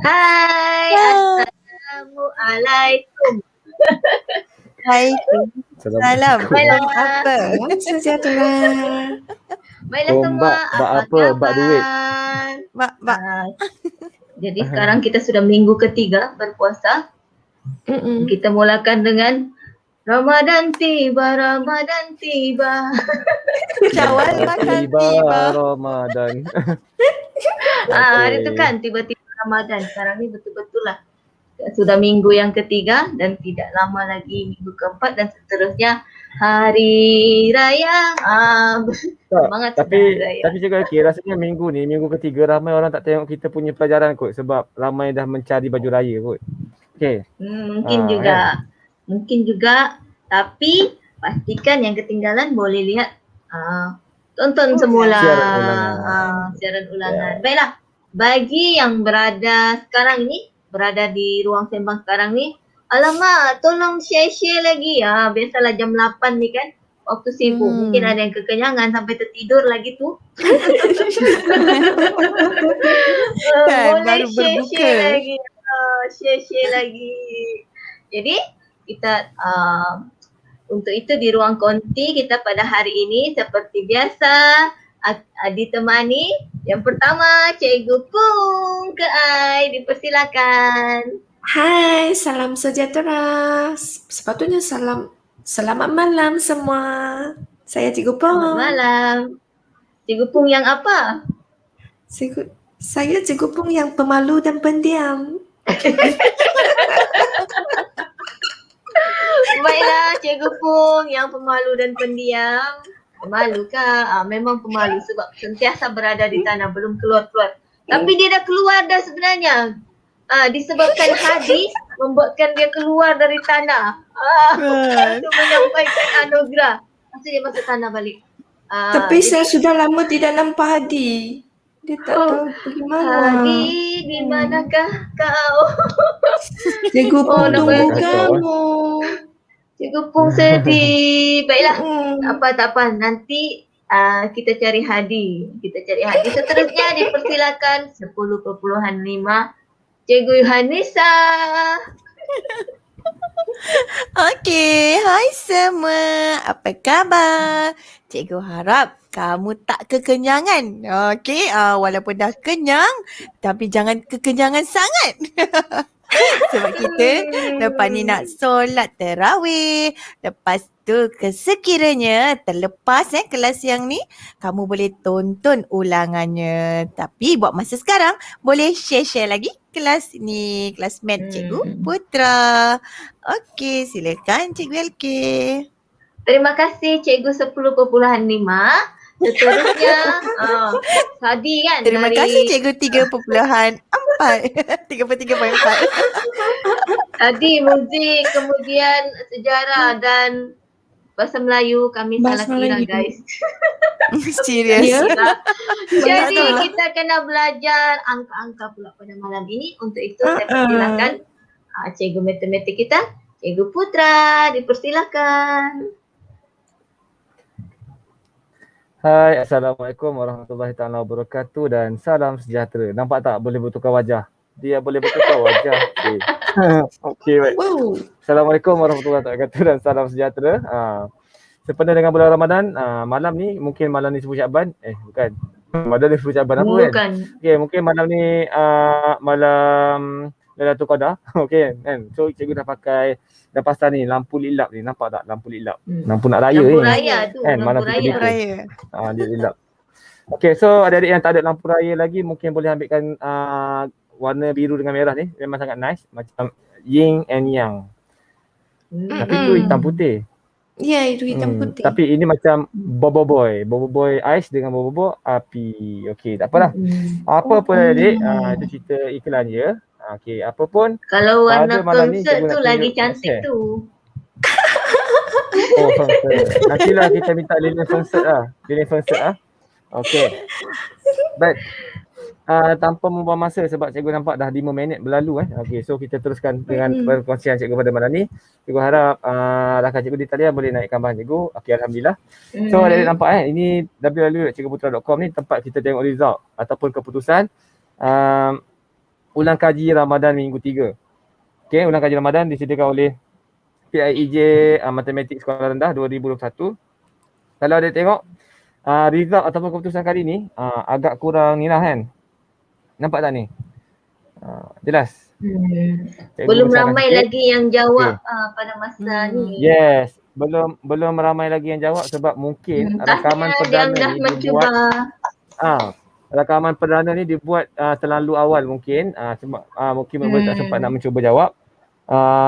Hai, Ya. Assalamualaikum. Waalaikumsalam. Baiklah. Apa? Salam sejahtera. Baiklah Oh, semua, Mbak apa apa? Mbak duit. khabar? Mak. Jadi sekarang kita sudah minggu ketiga berpuasa. Kita mulakan dengan Ramadan tiba. Syawal makan tiba. Ramadan. Hari tu kan tiba-tiba Ramadan. Sekarang ni betul-betul lah. Sudah minggu yang ketiga dan tidak lama lagi minggu keempat dan seterusnya hari raya. Semangat Tapi sudah hari raya. tapi juga rasanya minggu ketiga ramai orang tak tengok kita punya pelajaran kot sebab ramai dah mencari baju raya kot. Okey. Mungkin juga tapi pastikan yang ketinggalan boleh lihat tonton semula siaran ulangan. Baiklah, bagi yang berada di ruang sembang sekarang ni, alamak tolong share lagi. Biasalah jam 8 ni kan waktu sibuk. Mungkin ada yang kekenyangan sampai tertidur lagi tu. Boleh share lagi. Share lagi. Jadi kita untuk itu di ruang konti kita pada hari ini seperti biasa ditemani yang pertama Cikgu Pung ke Ai, dipersilakan. Hai, salam sejahtera. Sepatutnya selamat malam semua. Saya Cikgu Pung. Selamat malam. Cikgu Pung yang apa? Saya Cikgu Pung yang pemalu dan pendiam. Baiklah, Cikgu Pung yang pemalu dan pendiam. Pemalu kah? Memang pemalu sebab sentiasa berada di tanah, belum keluar-keluar. Tapi dia dah keluar dah sebenarnya. Disebabkan hadis membuatkan dia keluar dari tanah. Untuk menyampaikan anugerah. Lepas dia masuk tanah balik. Tapi saya sudah lama tidak nampak Hadi. Dia tak tahu pergi mana. Hadi, di manakah kau? Cikgu Pung tunggu kamu. Cikgu Pung sedih. Baiklah, tak apa. Nanti kita cari Hadi. Seterusnya dipersilakan 10.5 Cikgu Yohanisa. Okey, hai semua. Apa khabar? Cikgu harap kamu tak kekenyangan. Okey, walaupun dah kenyang tapi jangan kekenyangan sangat. Sebab kita lepas ni nak solat tarawih. Lepas tu sekiranya terlepas kelas yang ni, kamu boleh tonton ulangannya. Tapi buat masa sekarang boleh share lagi kelas ni, kelas mat Cikgu Putra. Okey, silakan Cikgu LK. Terima kasih Cikgu 10.5. Seterusnya Hadi kan. Terima kasih Cikgu 3.4. 3.4. Tadi muzik, kemudian sejarah dan bahasa Melayu kami salah kira guys. Serius? Jadi kita kena belajar angka-angka pula pada malam ini. Untuk itu saya persilakan Cikgu Matematik kita, Cikgu Putra, dipersilakan. Hai, Assalamualaikum warahmatullahi taala wabarakatuh dan salam sejahtera. Nampak tak boleh bertukar wajah? Dia boleh bertukar wajah. Okey, baik. Assalamualaikum warahmatullahi wabarakatuh dan salam sejahtera. Sepenuh dengan bulan Ramadan, malam ni mungkin malam ni 10 Syaban. Bukan. Malam ni 10 Syaban apa kan? Okey, mungkin malam ni malam Lailatul Qadar. Okey kan. So cikgu dah pakai dah pasang ni lampu lilap ni, nampak tak lampu lilap? Lampu nak raya ni. Lampu raya tu, kan? lampu raya. Dia lilap. Okey, so adik-adik yang tak ada lampu raya lagi mungkin boleh ambilkan warna biru dengan merah ni. Memang sangat nice, macam yin and yang. Tapi tu hitam putih. Ya, itu hitam putih. Tapi ini macam Bobo Boy ais dengan Bobo api. Okey, tak apalah. Apa pun adik, itu cerita iklan je. Okey, apa pun. Kalau warna concert tu lagi cantik tu. Oh, concert. Nantilah kita minta Lilian concert lah. Okey. Baik. Tanpa membuang masa sebab cikgu nampak dah 5 minit berlalu Okey, so kita teruskan dengan perkongsian cikgu pada malam ni. Cikgu harap rakan cikgu di talian boleh naikkan bahan cikgu. Okey, alhamdulillah. So adik nampak ini www.cikguputra.com ni tempat kita tengok result ataupun keputusan ulang kaji Ramadan minggu 3. Okey, ulang kaji Ramadan disediakan oleh PIEJ Matematik Sekolah Rendah 2021. Kalau ada tengok result ataupun keputusan kali ni agak kurang ni lah kan. Nampak tak ni? Jelas. Belum ramai lagi yang jawab pada masa ni. Yes, belum ramai lagi yang jawab sebab mungkin rakaman perdana ni dibuat rakaman perdana ni dibuat terlalu awal mungkin mungkin murid tak sempat nak mencuba jawab.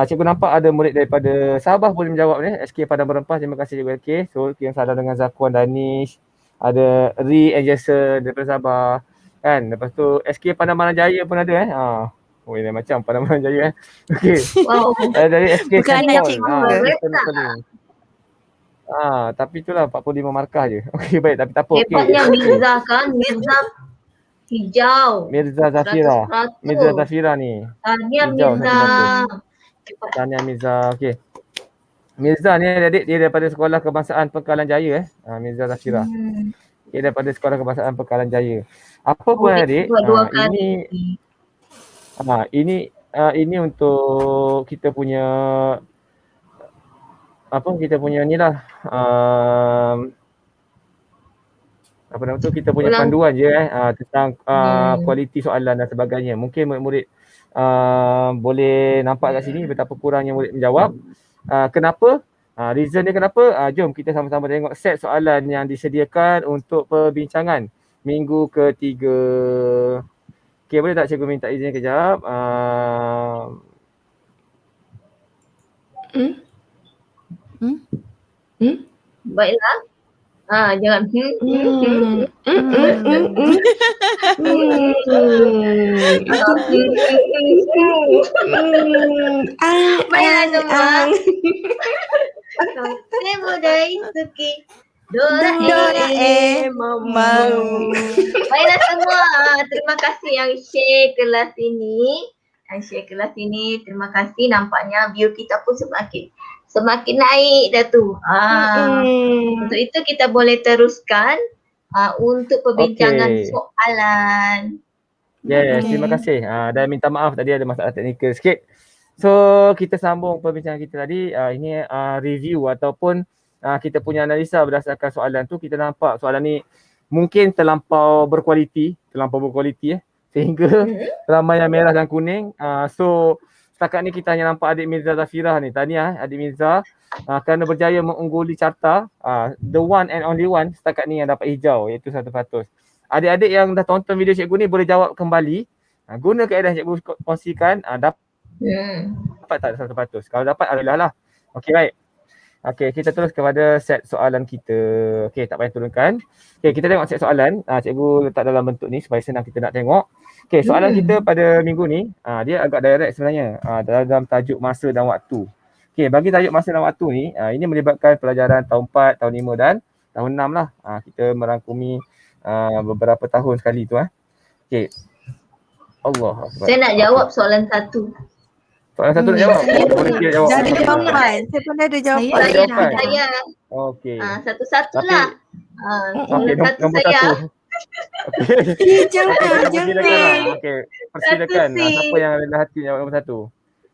Cikgu nampak ada murid daripada Sabah boleh menjawab ni. SK Padang Berempah, terima kasih cikgu LK. So yang salah dengan Zakuan Danish, ada Ri and Jason daripada Sabah kan. Lepas tu SK Padang Jaya pun ada oh ini macam Padang Jaya Okey. Wow. Dari SK Bukan anak cikgu. Tapi itulah 45 markah je. Okey baik, tapi tak apa. Hebatnya Mirza kan, Mirza hijau. Mirza Zafira. 100%. Mirza Zafira ni. Tahniah Hijau, Mirza. Tahniah Mirza. Okey. Mirza ni adik dia daripada Sekolah Kebangsaan Pekalan Jaya Mirza Zafira. Dia daripada Sekolah Kebangsaan Pekalan Jaya. Apa pun adik, ini untuk kita punya kita punya ni lah apa nama tu, kita punya panduan je tentang kualiti soalan dan sebagainya. Mungkin murid-murid boleh nampak kat sini betapa kurangnya murid menjawab. Kenapa? Reason dia kenapa? Jom kita sama-sama tengok set soalan yang disediakan untuk perbincangan minggu ketiga. Okey, boleh tak cikgu minta izin kejap? Baiklah. Jangan baiklah semua. Saya mudah suki Doraemon mau. Baiklah semua. Terima kasih yang share kelas ini. Terima kasih. Nampaknya view kita pun semakin naik dah tu. Untuk itu kita boleh teruskan untuk perbincangan soalan. Yes, terima kasih. Dan minta maaf tadi ada masalah teknikal sikit. So kita sambung perbincangan kita tadi. Ini review ataupun kita punya analisa berdasarkan soalan tu. Kita nampak soalan ni mungkin terlampau berkualiti sehingga ramai yang merah dan kuning. So setakat ni kita hanya nampak adik Mirza Zafira ni. Tahniah adik Mirza kerana berjaya mengungguli carta. The one and only one setakat ni yang dapat hijau, iaitu 100%. Adik-adik yang dah tonton video cikgu ni boleh jawab kembali. Guna kaedah cikgu kongsikan. Dapat tak 100%? Kalau dapat alhamdulillah lah. Okey baik. Okey, kita terus kepada set soalan kita. Okey, tak payah turunkan. Okey, kita tengok set soalan. Cikgu letak dalam bentuk ni supaya senang kita nak tengok. Okey, soalan kita pada minggu ni, dia agak direct sebenarnya. Dalam tajuk masa dan waktu. Okey, bagi tajuk masa dan waktu ni, ini melibatkan pelajaran tahun 4, tahun 5 dan tahun 6 lah. Kita merangkumi beberapa tahun sekali tu. Okey. Allah. Saya nak jawab soalan 1. Soalan 1 nak jawab? Boleh kira jawab. Dah ada jawapan. Saya pun dah ada jawapan. Saya. Okey. Satu-satu lah. Okey, nombor saya. 1. Okey. Jangan. Okey, persilakan. Siapa yang ada hati jawab nombor 1?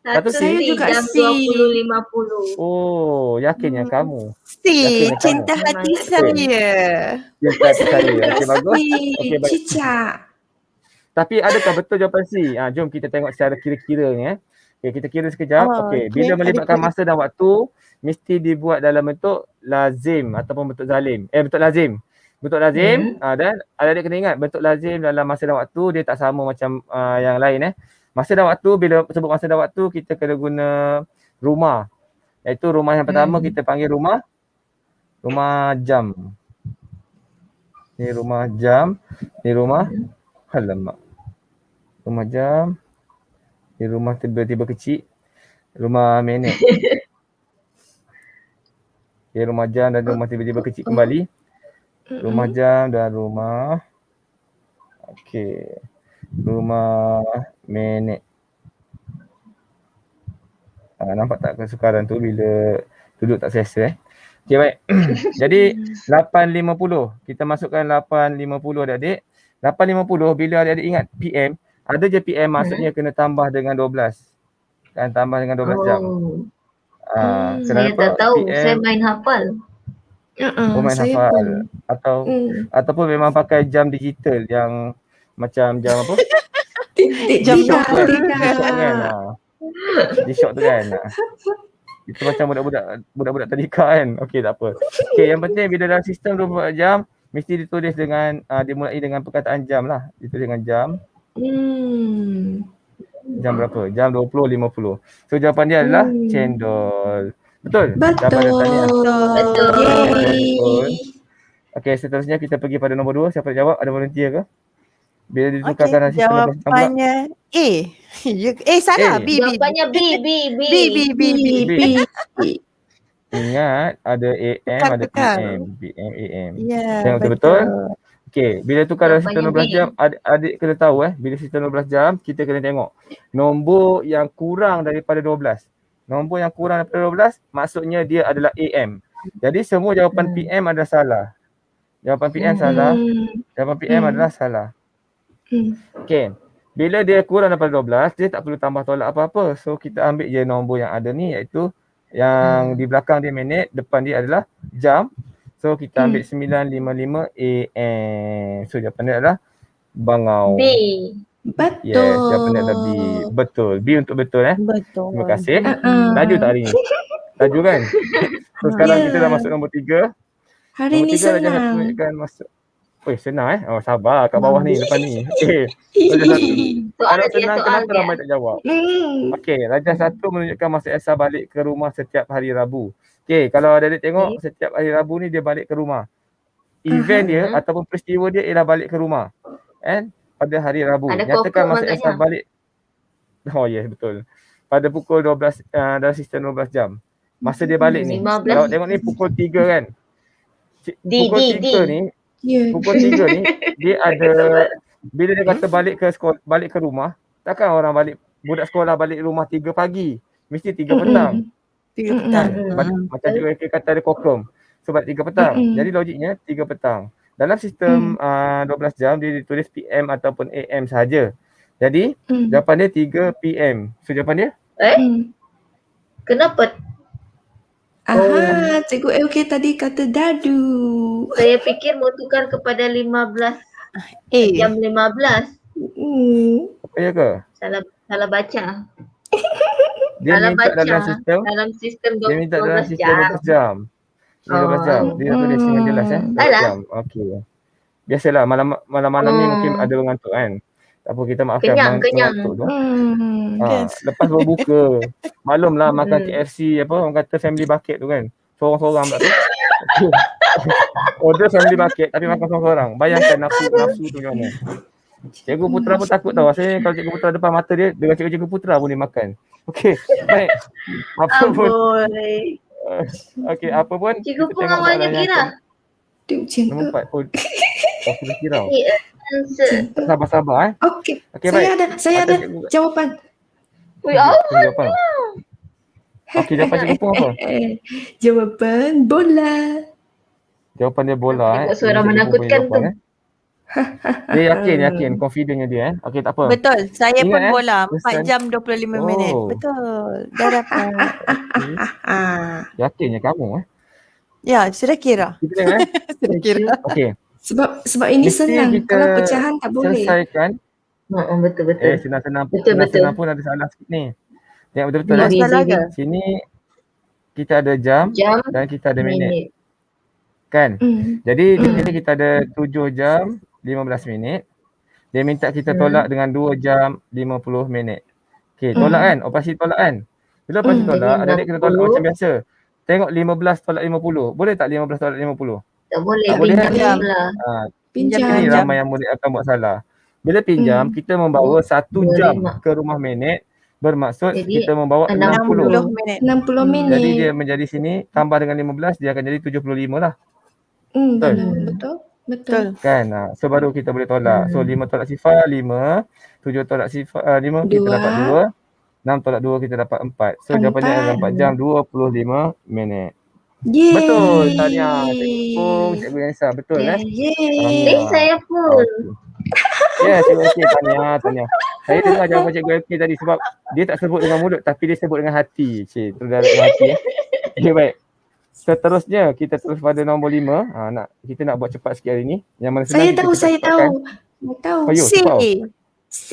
Satu saya C, juga jam C. 20.50. Oh, yakinnya kamu. Si cinta hati saya. Cinta hati saya. Okey, bagus. Okey, baik. Cicak. Tapi adakah betul jawapan C? Jom kita tengok secara kira-kiranya. Okey, kita kira sekejap. Okey, bila melibatkan masa dan waktu, mesti dibuat dalam bentuk lazim ataupun bentuk zalim. Bentuk lazim. Bentuk lazim dan adik-adik kena ingat bentuk lazim dalam masa dan waktu dia tak sama macam yang lain. Masa dan waktu, bila sebut masa dan waktu, kita kena guna rumah. Iaitu rumah yang pertama kita panggil rumah jam. Ni rumah jam, ni rumah alamak. Rumah jam, ni rumah tiba-tiba kecil. Rumah minit. Okay, rumah jam dan rumah tiba-tiba kecil kembali. Rumah jam dan rumah. Okey. Rumah minit. Nampak tak kesukaran tu bila duduk tak selesa Okey baik. Jadi 8.50. Kita masukkan 8.50 adik-adik. 8.50 bila adik-adik ingat PM, Ada je PM maksudnya kena tambah dengan 12. Kan tambah dengan 12 jam. Saya Kenapa? tak tahu. PM Saya main hafal. main Saya hafal pun. ataupun memang pakai jam digital yang macam jam apa? Tidak. G-Shock kan? G-Shock tu kan. Itu macam budak-budak tadika kan. Okey, tak apa. Okey, yang penting bila dalam sistem 24 jam mesti ditulis dengan dimulai dengan perkataan jam lah. Ditulis dengan jam. Jam berapa? Jam 20.50. So jawapan dia adalah cendol. Betul? Jawapan tadi. Betul. Okey, seterusnya kita pergi pada nombor 2. Siapa nak jawab? Ada volunteer ke? Bila ditukarkan dalam sistem jawapannya A. Salah. B. Jawapannya B. Ingat ada AM, ada PM. PM, AM. Ya, Tengok betul. Okey, bila tukar dalam sistem 12 jam, adik kena tahu bila sistem 12 jam, kita kena tengok nombor yang kurang daripada 12. Nombor yang kurang daripada 12, maksudnya dia adalah AM. Jadi semua jawapan PM adalah salah. Jawapan PM salah. Jawapan PM adalah salah. Okey. Bila dia kurang daripada 12, dia tak perlu tambah tolak apa-apa. So kita ambil je nombor yang ada ni, iaitu yang di belakang dia minit, depan dia adalah jam. So kita ambil 9.55 AM. So jawapan dia adalah bangau. B. Betul. Yes, jawapan dia adalah B. Betul. B untuk betul Betul. Terima kasih. Laju tak hari ni? Laju kan? So sekarang kita dah masuk nombor 3. Hari ni Nombor 3 Raja satu senang. kan masuk. Senang Oh sabar kat bawah ni, depan ni. Okey. Raja 1. Kalau senang kenapa ramai tak jawab? Okey, Raja 1 menunjukkan Masa Esa balik ke rumah setiap hari Rabu. Okey, kalau adik tengok setiap hari Rabu ni dia balik ke rumah. Event dia ataupun peristiwa dia ialah balik ke rumah. Kan? Pada hari Rabu. Ada Nyatakan confirm Masa Esa agaknya. balik. Oh yes, betul. Pada pukul 12 dalam sistem 12 jam. Masa dia balik ni. 15. Kalau tengok ni pukul 3 kan. Pukul 3 ni, pukul 3 ni dia ada, bila dia kata balik ke sekolah, balik ke rumah, takkan orang balik, budak sekolah balik rumah 3 pagi. Mesti 3 petang. 3 petang. Macam juga kata ada kokom. So balik 3 petang. Jadi logiknya 3 petang. Dalam sistem 12 jam dia ditulis PM ataupun AM sahaja. Jadi jawapan dia 3 PM. So jawapan dia? Kenapa? Cikgu LK tadi kata dadu. Saya fikir mau tukar kepada 15. Jam 15. Ya ke? Salah baca. Dia Salah minta baca. dalam sistem. Dalam sistem Dia minta dalam 12 sistem 12 jam. 12 jam. Dia tulis dengan jelas 12 jam. Okey. Biasalah malam-malam ni mungkin ada mengantuk kan. Tak apa, kita maafkan Kenyang. mengantuk tu. Lepas berbuka. Maklumlah makan KFC orang kata family bucket tu kan. Seorang-seorang pula tu. Order family bucket tapi makan seorang-seorang. Bayangkan nafsu tu macam mana. Cikgu Putra pun takut tau. Rasanya kalau Cikgu Putra depan mata dia, dengan Cikgu Putra pun dia makan. Okey, baik. Apa pun. Okey, apa pun. Cikgu pun awalnya kira. Nombor 4 pun. Kita kira. Answer. Sabar-sabar Okey. Okey, Saya ada jawapan. Jawapan. Okey, jawapan Cikgu pun apa? Jawapan bola. Jawapan dia bola Suara menakutkan tu. Dia yakin confidentnya dia Okey, tak apa. Betul. Saya pun Ingat, bola 4 jam 25 minit. Betul. Dah dapat. Yakinnya kamu Ya, sudah kira. Kita tengok Sudah kira. Okey. Sebab ini Mesti senang. kita Kalau pecahan tak boleh. selesaikan. Betul. Senang pun ada salah sikit ni. Tengok betul-betul Salah ke? Sini kita ada jam dan kita ada minit. Kan? Jadi di sini kita ada 7 jam 15 minit. Dia minta kita tolak dengan 2 jam 50 minit. Okey, tolak kan? Operasi tolak kan? Bila operasi tolak, adik kena tolak macam biasa. Tengok 15 tolak 50. Boleh tak 15 tolak 50? Tak boleh. Tak boleh. Pinjam lah. Pinjam. Ini ramai yang boleh akan buat salah. Bila pinjam, kita membawa 1 jam ke rumah minit. Bermaksud Jadi, kita membawa 60 minit. 60 minit. Jadi dia menjadi sini tambah dengan 15 dia akan jadi 75 lah. Betul. Kan? So baru kita boleh tolak. So 5 tolak sifar 5, 7 tolak sifar 5 kita dapat 2, 6 tolak 2 kita dapat 4. So jawapannya adalah 4 jam 25 minit. Yeay. Betul, Tania. Cikgu Yansa. Betul Yeay. Saya pun. Ya, cikgu Tania. Saya dengar jawapan Cikgu LK tadi sebab dia tak sebut dengan mulut tapi dia sebut dengan hati. Cik, terus dengan hati Okay, baik. Seterusnya kita terus pada nombor 5. Kita nak buat cepat sikit hari ni. Yang mana senang Saya kita tahu, cepat saya cepatkan. tahu. Payuh, C. cepat. C.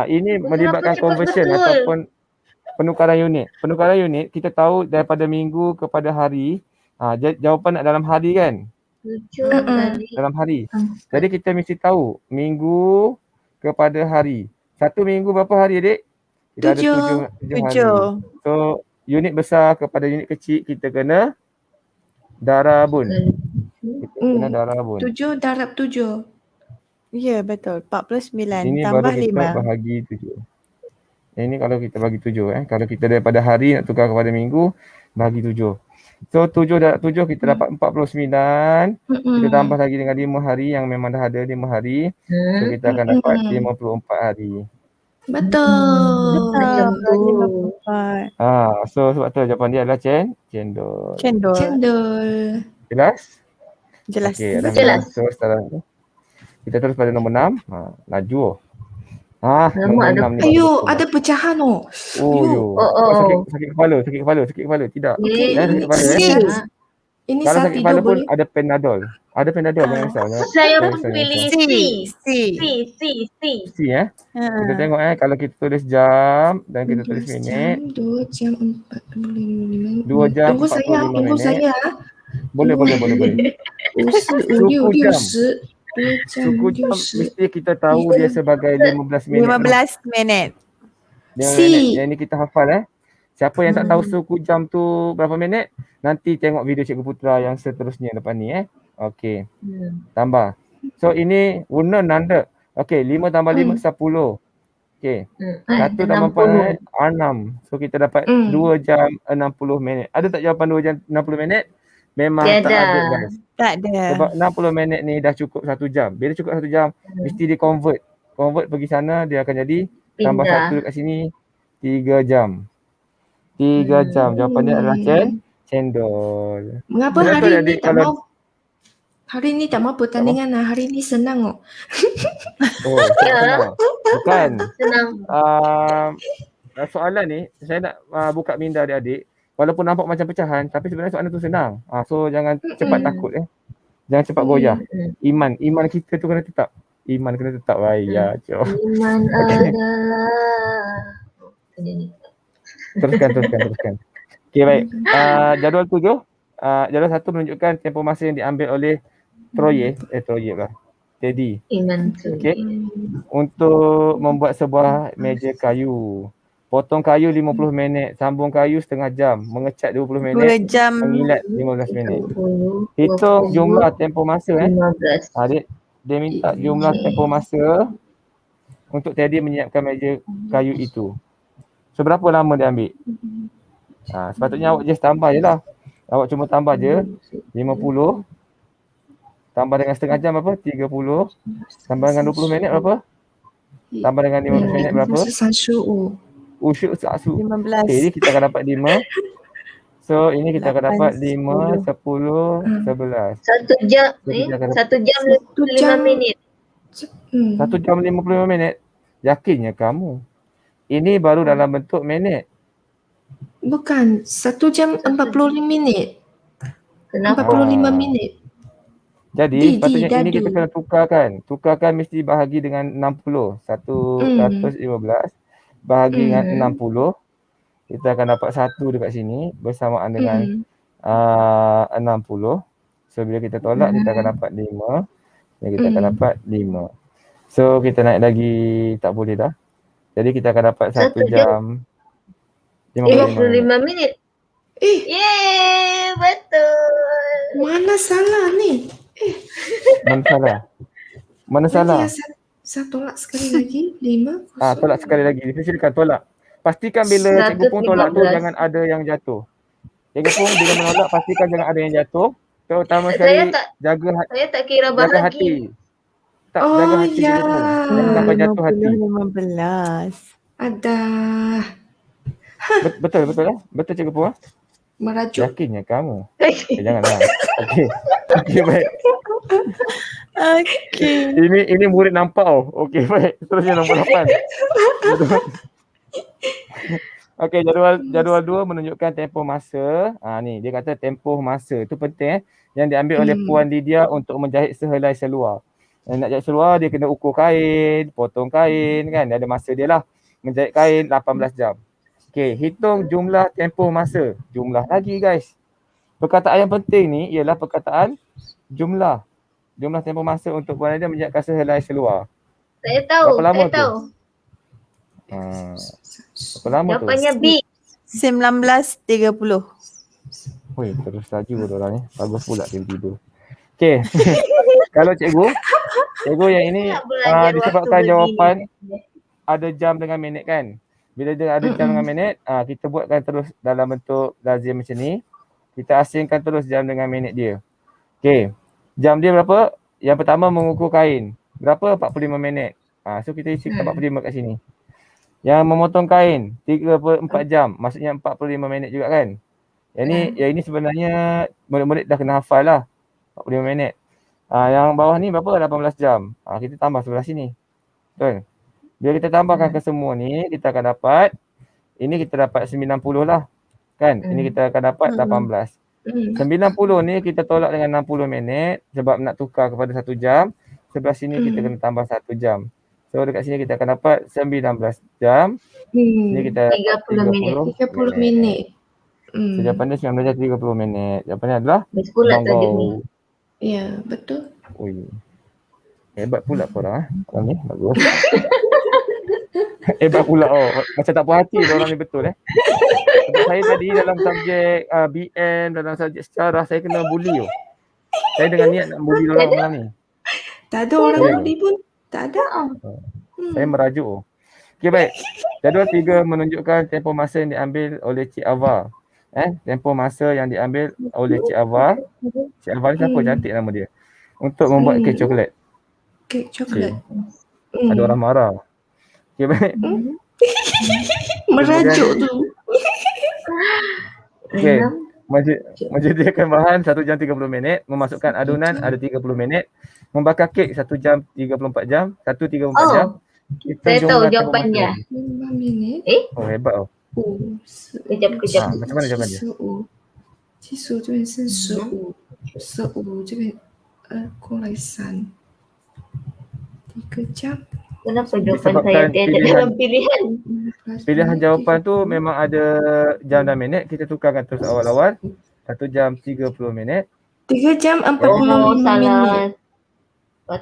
Ini melibatkan cepat conversion betul? ataupun penukaran unit. Penukaran unit kita tahu daripada minggu kepada hari. Jawapan nak dalam hari kan? 7 kali. Dalam hari. Jadi kita mesti tahu minggu kepada hari. Satu minggu berapa hari adik? Kita ada 7 hari. 7. So unit besar kepada unit kecil kita kena darabun. Kita kena darabun. 7 darab 7. Ya, betul. 49 Ini tambah baru kita 5. bahagi 7. Ini kalau kita bagi 7 Kalau kita daripada hari nak tukar kepada minggu, bagi 7. So 7 darab 7 kita dapat 49. Kita tambah lagi dengan 5 hari yang memang dah ada 5 hari. So kita akan dapat 54 hari. Betul. Macam tu. 54. So sebab tu jawapan dia adalah cendol. Cendol. Jelas? Jelas. Okey, ada Jelas. So sekarang tu kita terus pada nombor 6. Laju. Lama Nombor ada 6 ni. Ayo, ada pecahan oh. Sakit kepala. Tidak. Okey, Jangan sakit kepala Ini Kalau saat sakit tidur kepala pun boleh. ada Panadol. Ada Panadol, jangan risau. Saya Jangan pun risau, pilih jangan C. C. C. risau. Kita tengok kalau kita tulis jam dan kita tulis minit. 2 jam 45 2 jam Tunggu saya, 45 tunggu minit. saya. Boleh. 56 Suku jam mesti kita tahu dia sebagai 15 minit. 15 minit. 15 C. minit. Yang ni kita hafal Siapa yang tak tahu suku jam tu berapa minit, nanti tengok video Cikgu Putra yang seterusnya lepas ni Okey. Tambah. So ini guna nanda. Okey, 5 tambah 5 10. Okey. 1 tambah 4 6. So kita dapat 2 jam 60 minit. Ada tak jawapan 2 jam 60 minit? Memang tak ada guys. Tak ada. Sebab 60 minit ni dah cukup 1 jam. Bila cukup 1 jam, mesti di convert. Convert pergi sana, dia akan jadi tambah 1 dekat sini 3 jam. 3 jam. Jawapan dia adalah cendol. Mengapa Betul hari tak, ni Adik? tak mau? Hari ni tak mau pertandingan Hari ni senang oh. Senang. Bukan. Senang. Soalan ni saya nak buka minda adik-adik. Walaupun nampak macam pecahan, tapi sebenarnya soalan tu senang. So jangan cepat takut Jangan cepat goyah. Iman kita tu kena tetap. Iman kena tetap. Ya, Iman adalah. Teruskan. Okey, baik. Jadual 7. Jadual 1 menunjukkan tempoh masa yang diambil oleh Troye pula. Teddy. Iman tu. Okey. Untuk membuat sebuah meja kayu. Potong kayu 50 minit, sambung kayu setengah jam, mengecat 20 minit, 2 jam. mengilat 15 minit. 20, Hitung jumlah tempoh masa 15. Dia minta jumlah tempoh masa untuk Teddy menyiapkan meja kayu itu. Seberapa lama dia ambil? Sepatutnya awak just tambah je lah. Awak cuma tambah je 50 tambah dengan setengah jam berapa? 30 tambah dengan 20 minit berapa? Tambah dengan 15 minit berapa? 35 Usyuk 15. Okay, ini kita akan dapat 5. So ini kita akan dapat 5, 10, 11. 1 jam. So, kita akan 1 jam 5 minit. 1 jam 55 minit. Yakinnya kamu? Ini baru dalam bentuk minit. Bukan, 1 jam 45 minit. Kenapa? 45 minit. Jadi sepatutnya ini dadu. kita kena tukarkan. Tukarkan mesti bahagi dengan 60. 115 bahagi dengan 60. Kita akan dapat 1 dekat sini bersamaan dengan 60. So bila kita tolak kita akan dapat 5. Dan kita akan dapat 5. So kita naik lagi tak boleh dah. Jadi kita akan dapat 1 jam 55 minit. Yeay, betul. Mana salah ni? Mana salah? Saya tolak sekali lagi. 5. Tolak sekali lagi. Silakan tolak. Pastikan bila Cikgu Pung tolak tu 115. jangan ada yang jatuh. Cikgu Pung bila menolak pastikan jangan ada yang jatuh. Terutama Saya sekali tak jaga saya tak kira jaga hati. bahagi. Jaga hati ya. Cikgu Pung. Jangan sampai jatuh hati. 15. Ada Betul Betul Cikgu Pung merajuk. Yakinnya kamu. Janganlah. Okey baik. Okey. Ini murid nampak oh. Okey, baik. Seterusnya nombor 8. Okey, jadual 2 menunjukkan tempoh masa. Ni dia kata tempoh masa. Itu penting yang diambil oleh Puan Lydia untuk menjahit sehelai seluar. Yang nak jahit seluar dia kena ukur kain, potong kain kan. Dia ada masa dia lah. Menjahit kain 18 jam. Okey, hitung jumlah tempoh masa. Jumlah lagi guys. Perkataan yang penting ni ialah perkataan jumlah. Jumlah tempoh masa untuk Puan Lydia menjahitkan sehelai seluar. Saya tahu, Berapa lama saya tu? tahu. Berapa lama tu? Jawapannya B. 19.30. Weh, terus laju orang ni. Bagus pula tiba-tiba. Okey. Kalau cikgu yang ini Tak belajar disebabkan waktu jawapan begini. ada jam dengan minit kan. Bila dia ada jam dengan minit, kita buatkan terus dalam bentuk lazim macam ni. Kita asingkan terus jam dengan minit dia. Okey. Jam dia berapa? Yang pertama mengukur kain. Berapa? 45 minit. So kita isikan 45 kat sini. Yang memotong kain 34 jam. Maksudnya 45 minit juga kan. Yang ini sebenarnya murid-murid dah kena hafal lah. 45 minit. Yang bawah ni berapa? 18 jam. Kita tambah sebelah sini. Betul? Bila kita tambahkan ke semua ni, kita akan dapat, ini kita dapat 90 lah. Kan? Ini kita akan dapat 18. 90 ni kita tolak dengan 60 minit sebab nak tukar kepada 1 jam. Sebelah sini kita kena tambah 1 jam. So dekat sini kita akan dapat 19 jam. Sini kita dapat 30 minit. So jawapan dia 19 jam 30 minit. Jawapannya adalah Best pula tajuk ni. Ya, betul. Ui. Hebat pula korang Korang ni bagus. Hebat pula macam tak puas hati orang ni betul Sebab saya tadi dalam subjek BM, dalam subjek sejarah saya kena bully Saya dengan niat nak bully orang malam ni. Tak ada orang bully pun. Tak ada. Saya merajuk. Okey baik. Jadual 3 menunjukkan tempoh masa yang diambil oleh Cik Ava. Tempoh masa yang diambil oleh Cik Ava. Cik Ava ni siapa? Cantik nama dia. Untuk membuat kek coklat. Kek coklat. Ada orang marah. Okey baik. Merajuk tu. Okey. Menyediakan bahan 1 jam 30 minit. Memasukkan adunan ada 30 minit. Membakar kek 1 jam 34 jam. 1 34 jam. Saya tahu jawapannya. 5 minit. Hebat Kejap. Macam mana jawapan dia? 技术这边是15这边过来3 3 jam. Kenapa jawapan saya tiada dalam pilihan? Pilihan jawapan tu memang ada jam dan minit. Kita tukarkan terus awal-awal. 1 jam 30 minit. 3 jam 45 minit.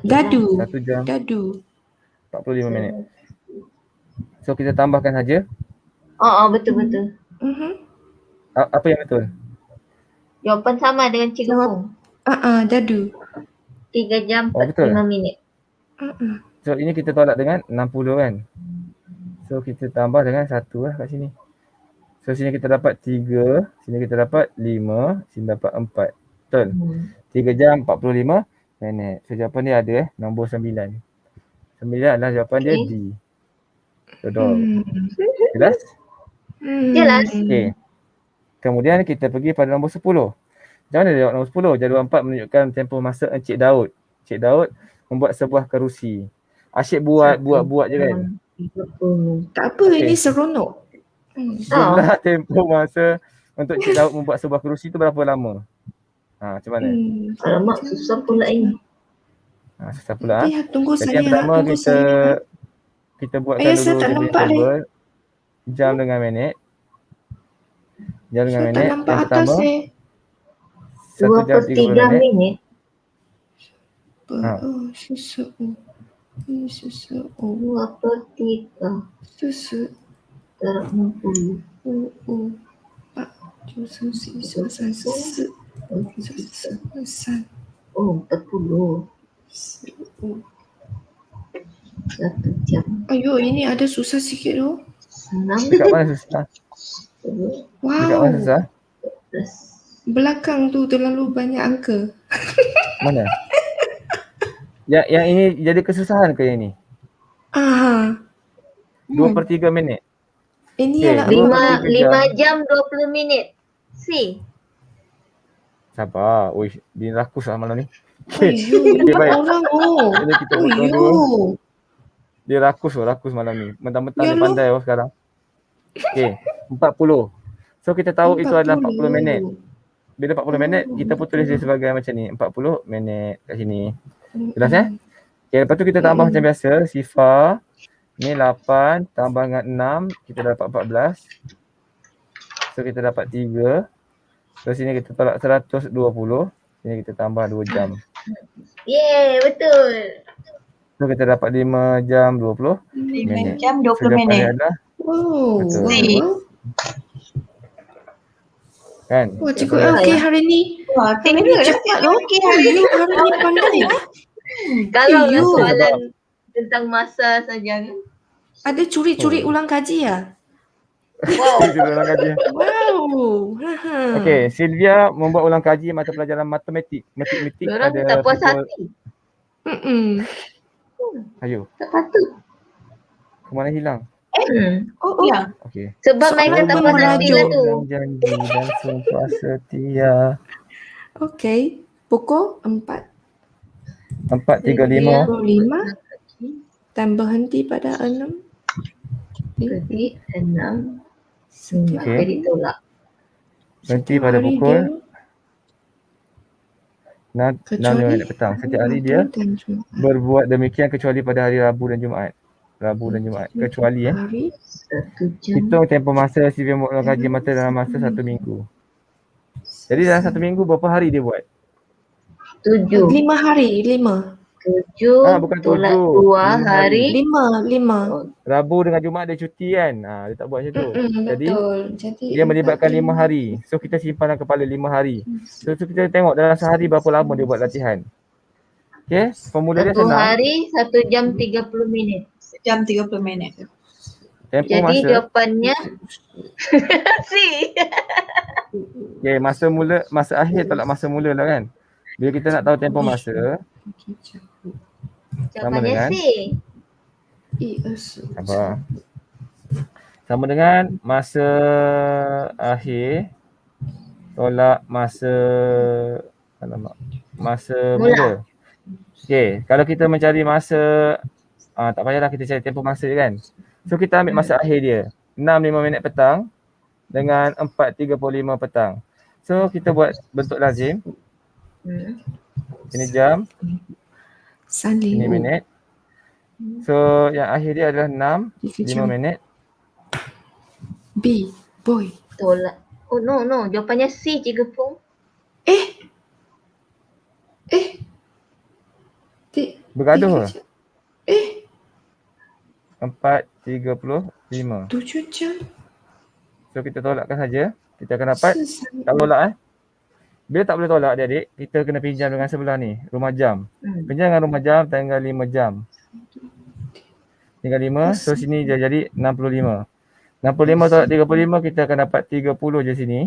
Dadu. 1 jam Dadu. 45 minit. So kita tambahkan saja. Betul. Apa yang betul? Jawapan sama dengan Cikgu Pung. Dadu. 3 jam 45 minit. So ini kita tolak dengan 60 kan. So kita tambah dengan 1 lah kat sini. So sini kita dapat 3, sini kita dapat 5, sini dapat 4. Betul? 3 jam 45 minit. So jawapan dia ada nombor 9. 9 adalah jawapan dia D. Betul. Jelas? Jelas. Okey. Kemudian kita pergi pada nombor 10. Macam mana dia jawab nombor 10? Jadual 4 menunjukkan tempoh masa Encik Daud. Encik Daud membuat sebuah kerusi. Asyik buat je kan. Tak apa, ini seronok. Jumlah tempoh masa untuk Encik Daud membuat sebuah kerusi tu berapa lama? Macam mana? Alamak, susah pula ini. Susah pula. Tunggu Jadi saya. yang pertama kita buatkan dulu jadi table jam dengan minit. Jam dengan minit. Yang pertama 1 jam 30 minit. 45 1 jam. Ayo, ini ada susah sikit tu. Dekat mana susah? Dekat mana susah? Belakang tu terlalu banyak angka. Mana? Yang ini jadi kesusahan ke yang ini? 2/3 minit. Ini adalah 5 jam 20 minit. C. Sabar. Oi, dia rakus lah malam ni. Ayuh, Okay, baik. orang Jadi kita potong dua. Ayuh. Dia rakus malam ni. Mentang-mentang dia Ya pandai sekarang. Okay, 40. So kita tahu itu adalah 40 minit. Bila 40 minit, kita pun tulis dia sebagai macam ni. 40 minit kat sini. Jelas Okay, lepas tu kita tambah macam biasa. Sifar. Ni 8 tambah dengan 6. Kita dapat 14. So kita dapat 3. So sini kita tolak 120. Sini kita tambah 2 jam. Yeay, betul. So kita dapat 5 jam 20 minit. 5 jam 20 So jawapannya minit. adalah Wow. betul. Kan? Wah, cikgu okey hari ni. Wah, cikgu cepat okey hari ni. Hari ni pandai. Kalau Ayuh. soalan tentang masa saja kan. Ada curi-curi ulang kaji ya? Wow. Kita ulang kaji. Wow. Okey, Sylvia membuat ulang kaji mata pelajaran matematik. Matematik Diorang pada tak puas pukul... hati. Ayo, Tak patut. ke mana hilang? Oh, Ya. Okey. Sebab mereka tak puas hati lah tu. Janji dan sumpah setia. Okey. Pukul 4. 4.35. 5 dan berhenti pada 6. Jadi 6. Apa Okey. ditolak? Berhenti pada pukul 6 minit petang. Setiap hari dia berbuat demikian kecuali pada hari Rabu dan Jumaat. Kecuali 1 jam. hitung tempoh masa Sylvia buat ulang kaji mata dalam masa 1 minggu. Jadi dalam 1 minggu berapa hari dia buat? 7. 5 hari. 5. 7 bukan tolak 7. 2 hari. 5. Rabu dengan Jumaat dia cuti kan. Dia tak buat macam tu. Jadi Betul. Jadi dia melibatkan 5 hari. So kita simpan dalam kepala 5 hari. So kita tengok dalam sehari berapa lama dia buat latihan. Okay, formula dia 1 senang. hari 1 jam 30 minit. 1 jam 30 minit. Tempoh Jadi masa. jawapannya C. Okay, masa akhir tolak masa mula lah kan. Bila kita nak tahu tempoh masa, sama Jawapannya dengan C. apa? Sama dengan masa akhir tolak masa mula. Okey, kalau kita mencari masa tak payahlah kita cari tempoh masa je kan. So kita ambil masa akhir dia. 6.05 minit petang dengan 4.35 petang. So kita buat bentuk lazim. Ini jam. Ini minit. So yang akhir dia adalah 6.5 minit. B. Boy. Tolak. Oh no. Jawapannya C, Cikgu Pung. Bergaduh ke? 4.35. 7 jam. So kita tolakkan saja. Kita akan dapat tak tolak Bila tak boleh tolak adik-adik, kita kena pinjam dengan sebelah ni, rumah jam. Pinjam dengan rumah jam tinggal 5 jam. Tinggal 5, so sini dia jadi 65. 65 tolak 35, kita akan dapat 30 je sini.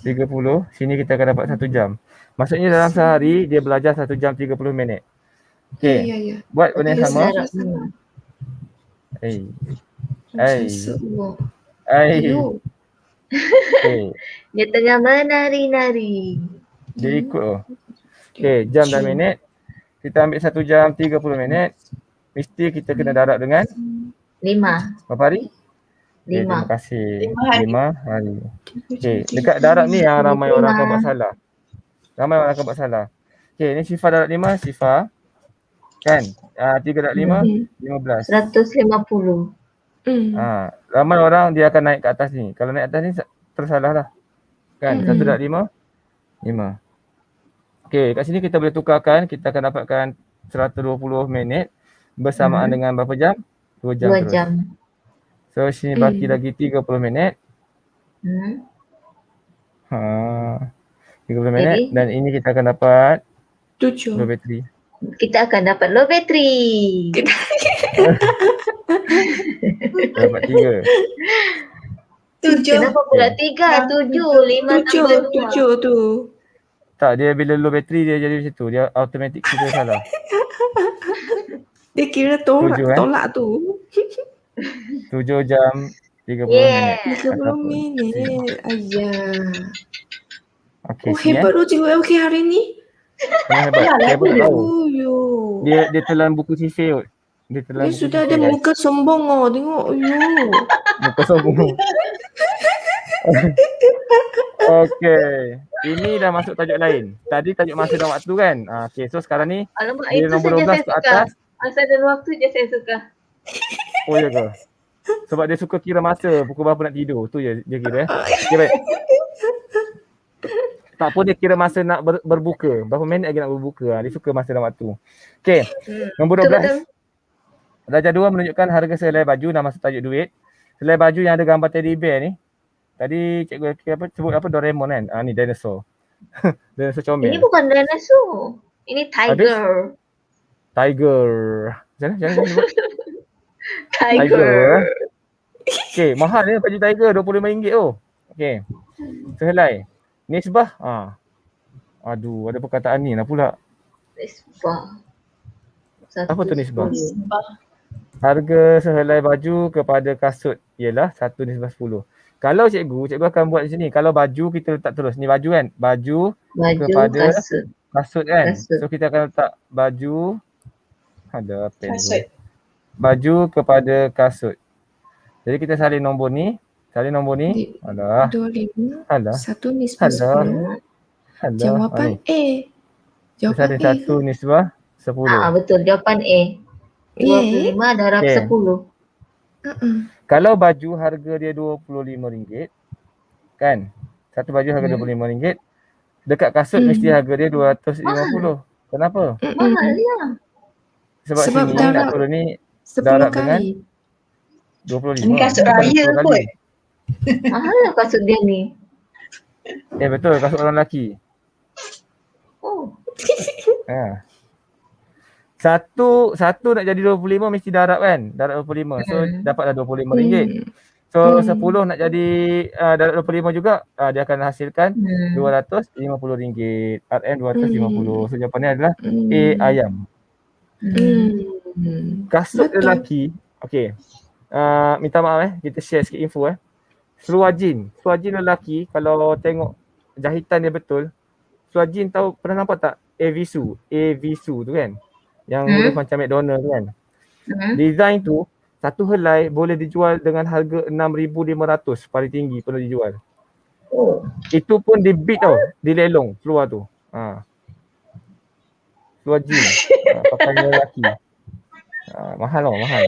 30, sini kita akan dapat 1 jam. Maksudnya dalam sehari, dia belajar 1 jam 30 minit. Okey, Ya. buat benda yang sama. Okey. Dia tengah menari-nari. Dia ikut Okey, jam dan minit. Kita ambil 1 jam 30 minit. Mesti kita kena darab dengan 5. berapa hari? Okay, terima kasih. 5 hari. Okey, dekat darab ni yang ramai orang akan buat salah. Okey, ni sifar darab 5, sifar. Kan? 3 darab 5, 15. 150. Ramai orang dia akan naik ke atas ni. Kalau naik atas ni tersalah lah. Kan? 1 darab 5, 5. Okey, kat sini kita boleh tukarkan. Kita akan dapatkan 120 minit bersamaan dengan berapa jam? 2 jam 2 terus. jam. So sini baki lagi 30 minit. 30 minit. Jadi? Dan ini kita akan dapat 7. low battery. Kita akan dapat low battery. Dapat 3. 7. Kenapa pula 3? 7. 5 tambah 2. 7 tu. Tak, dia bila low battery dia jadi macam tu. Dia automatic kita salah. Dia kira Tujuh, tolak tu. 7 jam 30 Yeah. minit. 30 minit. Ayah. Okey, Oh, hebat tu cikgu LK hari ni. Memang hebat. Saya pun tak tahu. Yo. Dia telan buku sifir. Dia telan Dia buku sudah ada sifir, guys. muka sombong oh. Tengok. Yo. Muka sombong. Okey. Ini dah masuk tajuk lain. Tadi tajuk masa dan waktu kan? Okey, so sekarang ni Alamak, dia itu nombor saja 12 saya ke suka. atas. Masa dan waktu je saya suka. Oh ya ke? Sebab dia suka kira masa pukul berapa nak tidur. Tu je dia kira. Okey, baik. Tak pun dia kira masa nak berbuka. Berapa minit lagi nak berbuka. Dia suka masa dan waktu. Okey. Nombor 12. Darjah 2 menunjukkan harga sehelai baju dan masa tajuk duit. Sehelai baju yang ada gambar teddy bear ni. Tadi cikgu sebut apa Doraemon kan? Ni dinosaur. Dinosaur comel. Ini bukan dinosaur. Ini tiger. Tiger. Jangan sebut. Tiger. Okey, mahal ni baju tiger RM25 tu. Okey. Sehelai. Nisbah. Aduh, ada perkataan ni lah pula. Nisbah. Apa tu nisbah? Harga sehelai baju kepada kasut ialah 1:10. Kalau cikgu akan buat di sini. Kalau baju kita letak terus. Ni baju kan? Baju kepada kasut kan? Kasut. So kita akan letak baju. Ada pen kasut. Baju kepada kasut. Jadi kita salin nombor ni. Alah. 25. Alah. 1:10. Jawapan A. Jawapan A. 1:10. Betul. Jawapan A. 25 darab 10. Kalau baju harga dia RM25, kan? Satu baju harga RM25. Dekat kasut mesti harga dia RM250. Kenapa? Mahal ya. Sebab sini nak turun ni 10 darab kali. Dengan 25. Ini kasut raya kot. Mahal lah kasut dia ni. Betul, kasut orang lelaki. Oh. Satu nak jadi 25 mesti darab kan? Darab 25. So dapatlah RM25. So 10 nak jadi darab 25 juga, dia akan hasilkan RM250. RM 250. So jawapan ni adalah A, ayam. Kasut lelaki. Okey. Minta maaf kita share sikit info Seluar jean lelaki kalau tengok jahitan dia betul. Seluar jean tahu pernah nampak tak? Avisu tu kan? Yang huruf macam McDonald tu kan. Design tu satu helai boleh dijual dengan harga 6,500 paling tinggi pernah dijual. Itu pun di bid tau, di lelong keluar tu. Seluar jean pakaian lelaki. Mahal kan.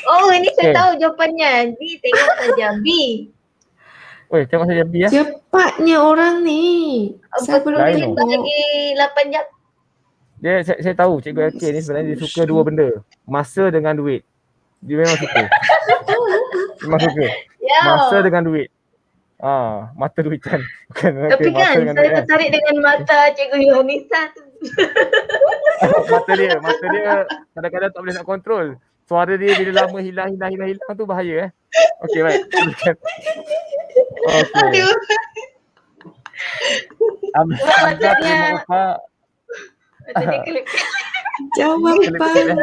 Oh, ini saya tahu jawapannya. B, tengok saja B. Tengok saja B ya. Cepatnya orang ni. Saya belum lagi 8 jam. Saya tahu cikgu LK ni sebenarnya dia suka dua benda. Masa dengan duit. Dia memang suka. Masa dengan duit. Mata duitan. Tapi kan saya tertarik dengan mata cikgu Yunisa tu. Mata dia kadang-kadang tak boleh nak kontrol. Suara dia bila lama hilang tu bahaya Okey, baik. Okey. Maksudnya jawapan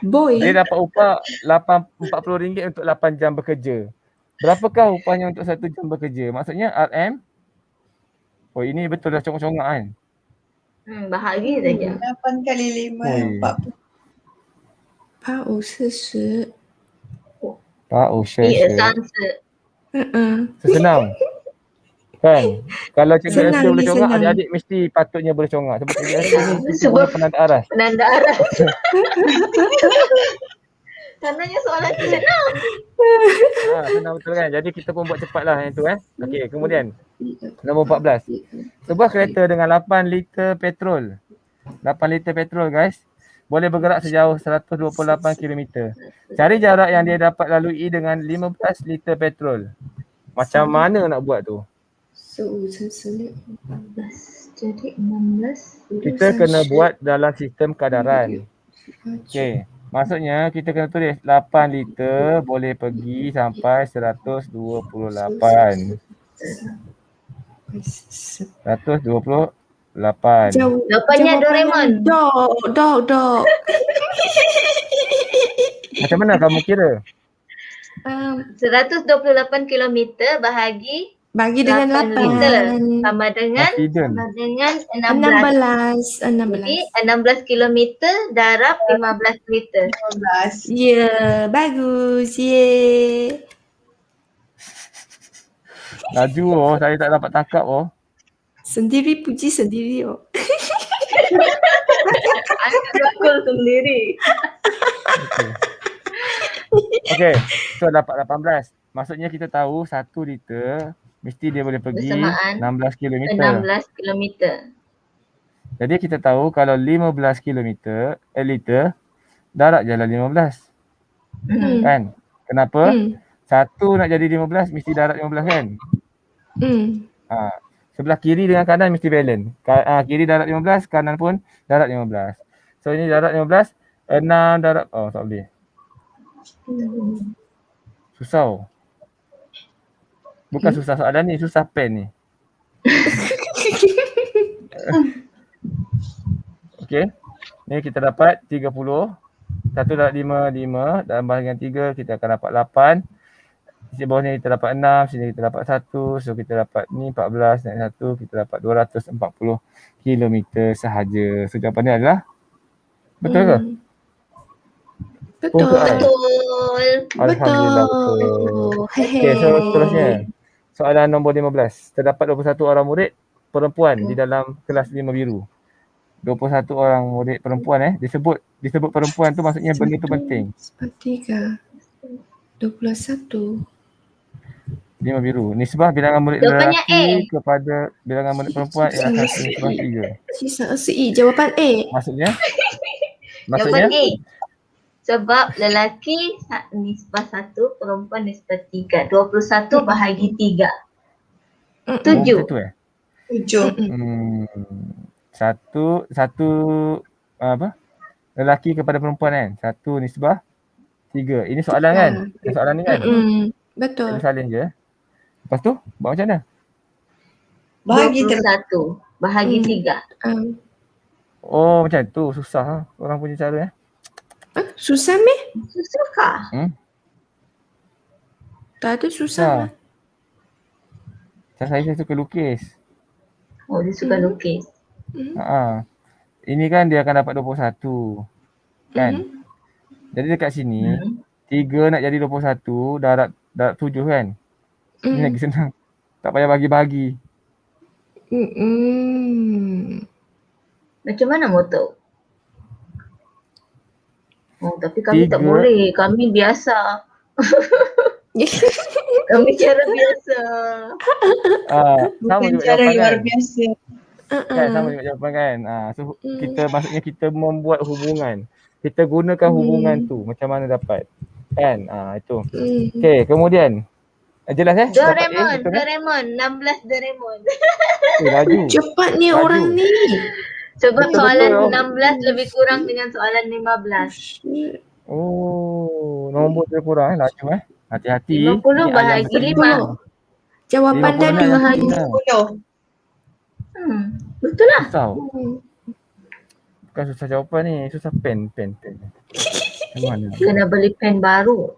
boy. Dia dapat upah RM40 untuk 8 jam bekerja. Berapakah upahnya untuk 1 jam bekerja? Maksudnya RM. Ini betul dah congak-congak kan? Bahagia saja. 8 kali 5 40. 850. Senang. Kan? Kalau cikgu LK boleh congak, adik-adik mesti patutnya boleh congak. Sebab cikgu LK ni sebab penanda aras. Karenanya soalan tu senang. Senang betul kan? Jadi kita pun buat cepatlah yang tu Okey, kemudian nombor 14. Sebuah kereta dengan 8 liter petrol. 8 liter petrol guys. Boleh bergerak sejauh 128 km. Cari jarak yang dia dapat lalui dengan 15 liter petrol. Macam mana nak buat tu? Jadi 16. Kita kena buat dalam sistem kadaran. Okey. Maksudnya kita kena tulis 8 liter boleh pergi sampai 128. 128. Jawapannya Doraemon. Dog. Macam mana kamu kira? 128 kilometer bahagi Bagi dengan 8 liter 8. sama dengan Confident. 16. 16. Jadi 16 kilometer darab 15 liter. 15. Ya, bagus. Yeay. Laju oh, saya tak dapat tangkap oh. Sendiri puji sendiri oh. Anda rakul sendiri. Okay, so dapat 18. Maksudnya kita tahu 1 liter mesti dia boleh pergi Bersamaan 16 km. 16 kilometer. Jadi kita tahu kalau 15 liter, darat jalan 15. Kan? Kenapa? 1 nak jadi 15 mesti darat 15 kan? Sebelah kiri dengan kanan mesti balance. Kiri darat 15, kanan pun darat 15. So ini darat 15, 6 darat, oh tak boleh. Susah oh. Bukan susah soalan ni, susah pen ni. Okay. Ni kita dapat 30. 1 darat 5, 5. Dalam bahagian 3 kita akan dapat 8. Di bawah ni kita dapat 6. Sini kita dapat 1. So kita dapat ni 14. Naik 1. Kita dapat 240 km sahaja. So jawapan ni adalah betul ke? Betul. Betul. Alhamdulillah betul. Okay, so seterusnya. Soalan nombor 15. Terdapat 21 orang murid perempuan di dalam kelas 5 biru. 21 orang murid perempuan disebut perempuan tu maksudnya benda tu penting. 3. 21. 5 biru. Nisbah bilangan murid Jawapannya lelaki kepada bilangan murid perempuan ialah 1/3. Sisa C. Jawapan A. Maksudnya? Jawapan A. Sebab lelaki nisbah 1, perempuan nisbah 3. 21 bahagi 3. 7. Oh, betul 7. Satu apa? Lelaki kepada perempuan kan? 1 nisbah 3. Ini soalan kan? Soalan ni kan? Betul. Kita salin je. Lepas tu buat macam mana? Bahagi 21 bahagi 3. Oh macam tu, susah orang punya cara Susah meh? Susah kah? Tak ada susah. Saya suka lukis. Oh, dia suka lukis. Ini kan dia akan dapat 21. Kan? Jadi dekat sini 3 nak jadi 21, darat 7 kan? Ini lagi senang. Tak payah bagi-bagi. Macam mana motor? Oh, tapi kami tak boleh. Kami biasa. Kami cara biasa. Sama Bukan juga cara jawapan luar kan? biasa. Kan sama juga jawapan kan? So kita maksudnya kita membuat hubungan. Kita gunakan hubungan tu macam mana dapat. Kan? Itu. Okay, kemudian. Jelas Doraemon, Doraemon. 16 Doraemon. Laju. Cepat ni orang ni. Sebab Betul, soalan betul. 16 lebih kurang dengan soalan 15. Oh, nombor dia kurang laju Hati-hati. 50 bahagi 5. Jawapan dah 50 bahagi. 10. Betul lah. Susah. Bukan susah jawapan ni, susah pen. Macam mana? Kena beli pen baru.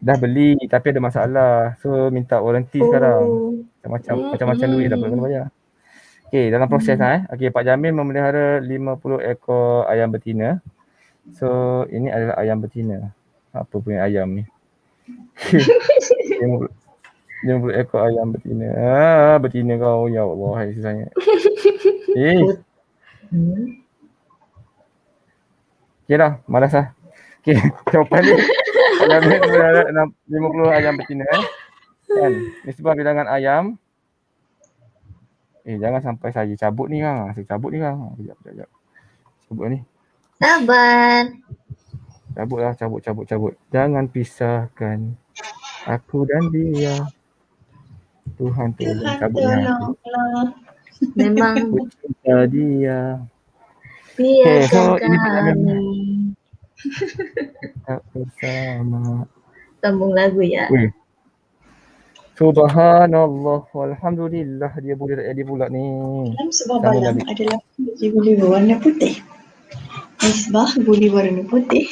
Dah beli tapi ada masalah. So minta warranty sekarang. Macam-macam duit dapat kena bayar. Okey, dalam proses Okey, Pak Jamil memelihara 50 ekor ayam betina. So ini adalah ayam betina. Apa punya ayam ni? 50 ekor ayam betina. Betina kau, ya Allah, hai susahnya. Okey dah, malas lah. Okey, jawapan ni Jamil memelihara 50 ayam betina. Kan? Nisbah bilangan ayam. Jangan sampai saya cabut ni Kang. Saya cabut ni Kang. Sekejap. Cabut ni. Sabar. Cabutlah, cabut. Jangan pisahkan aku dan dia. Tuhan tolong cabut ni. Memang Cinta dia. biarkan ini kami. Tak bersama. Sambung lagu ya. Subhanallah, walhamdulillah dia boleh tak jadi pula ni. Dalam sebuah balang adalah biji boleh berwarna putih. Misbah boleh berwarna putih.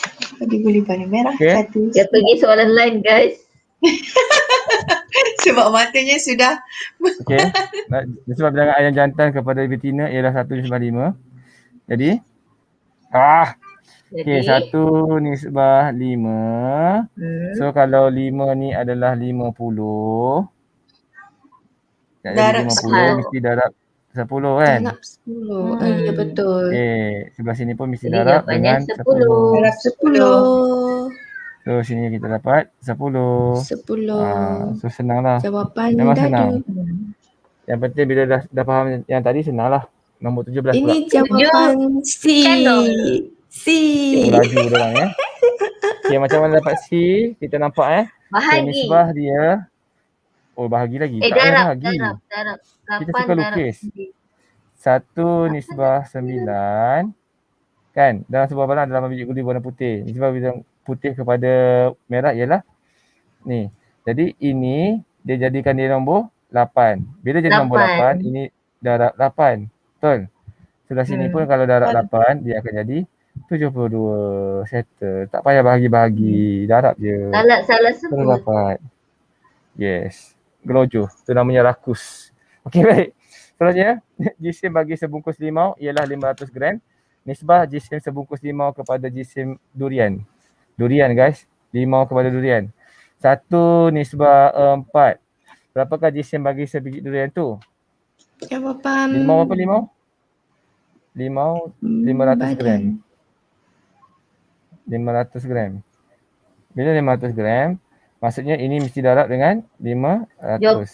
Dia boleh warna merah Okay. satu. Dia pergi soalan lain guys. Sebab matanya sudah. Okey. Nisbah bilangan ayam jantan kepada betina ialah 1/5. Jadi okey, Jadi 1/5. So kalau 5 ni adalah 50. Jadi Darab 50 10. mesti darab 10 kan? Darab 10. Ya betul. Sebelah sini pun mesti Jadi darab jawapannya dengan 10. 10. Darab 10. 10. So sini kita dapat 10. 10. So senang lah. Jawapan Memang dadu. senang. Yang penting bila dah faham yang tadi senang lah. Nombor 17 pula. Ini jawapan C. Cendol. C. Laju orang Okay, macam mana dapat C? Kita nampak Bahagi. Nisbah dia. Oh, bahagi lagi. Tak payah Darab. bahagi. Darab. Kita 8 suka darab lukis. 9. 1/9. Kan? Dalam sebuah barang dalam biji guli warna putih. Nisbah bidang putih kepada merah ialah ni. Jadi ini dia jadikan dia nombor 8. Bila jadi nombor 8, ini darab 8. Betul? Sebelah sini pun kalau darab 8, dia akan jadi 72. Settle. Tak payah bahagi-bahagi. Darab je. Salah Terus sebut. dapat. Yes. Gelojoh. Itu namanya rakus. Okey, baik. Selanjutnya, jisim bagi sebungkus limau ialah 500 gram. Nisbah jisim sebungkus limau kepada jisim durian. Durian guys. Limau kepada durian. 1/4. Berapakah jisim bagi sebiji durian tu? Jawapan Limau apa limau? Limau 500 gram. 500 gram. Bila 500 gram, maksudnya ini mesti darab dengan 500.